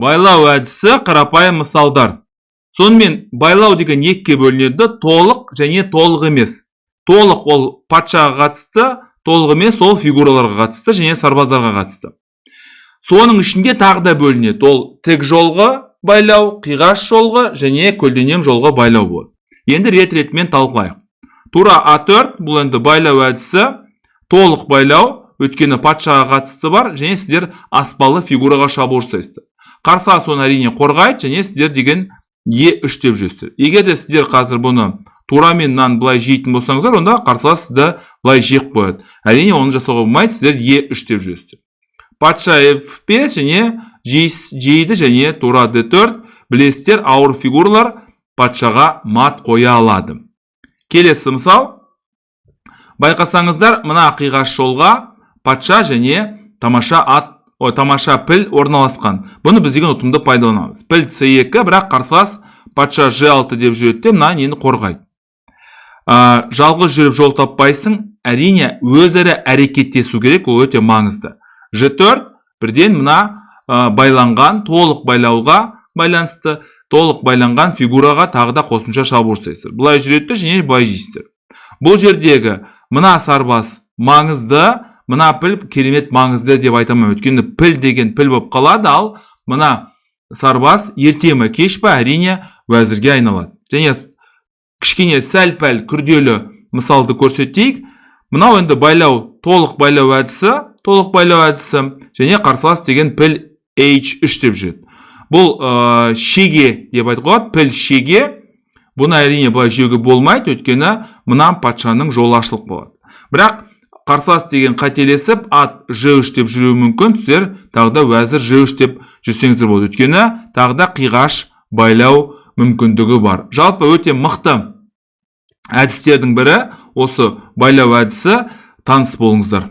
Байлау әдісі қарапайым мысалдар. Сонымен байлау деген екіге бөлінеді, толық және толық емес. Толық ол патшаға қатысты, толық емес ол фигураларға қатысты және сарбаздарға қатысты. Соның ішінде тағы да бөлінеді. Ол тік жолғы байлау, қиғаш жолғы және көлденең жолғы байлау болады. Енді рет-ретімен талқылайық. Тура А4 бұл енді байлау әдісі, толық байлау, өткені патшаға қатысты бар, және сіздер аспалы фигураға шабуыл жасайсыздар. Қарсылас оны әрине қорғайды, және сіздер деген Е3 деп жүрсіздер. Егер де сіздер қазір бұны тураменнан былай жейтін болсаңыздар, онда қарсылас сізді былай жеп қояды. Әрине оны жасауға болмайды, сіздер Е3 деп жүрсіздер. Патша F5 және жейді және тура D4 білесіздер, ауыр фигуралар патшаға мат қоя алады. Келесі мысал. Байқасаңыздар, мына қиғаш жолға патша және тамаша піл орналасқан. Бұны біз деген ұтымды пайдаланамыз. Піл C2, бірақ қарсылас патша G6 деп жүреді, мына нені қорғайды. Жалғыз жүріп жол таппайсың, әрине өзара әрекеттесу керек, ол өте маңызды. G4 бірден мына байланған, толық байлауға байланысты, толық байланған фигураға тағы да қосымша шабуыл жасайсыздар. Бұлай жүреді және былай жейсіздер. Бұл жердегі мына сарбаз маңызды, мына піл керемет маңызды деп айтамын. Өйткені піл деген піл болып қалады, ал мына сарбаз ерте ме кеш пе әрине уәзірге айналады. Және кішкене сәл-пәл күрделі мысалды көрсетейік. Мынау енді байлау, толық байлау әдісі, және қарсылас деген піл H3 деп жүреді. Бұл шеге деп айтылады, піл шеге. Бұны әрине былай жеуге болмайды, өйткені мына патшаның жолы ашылып болады. Бірақ қарсылас деген қателесіп, ат G3 деп жүруі мүмкін, сіздер тағы да уәзір G3 деп жүрсеңіздер болады. Өйткені тағы да қиғаш байлау мүмкіндігі бар. Жалпы өте мықты әдістердің бірі осы байлау әдісі, таныс болыңыздар.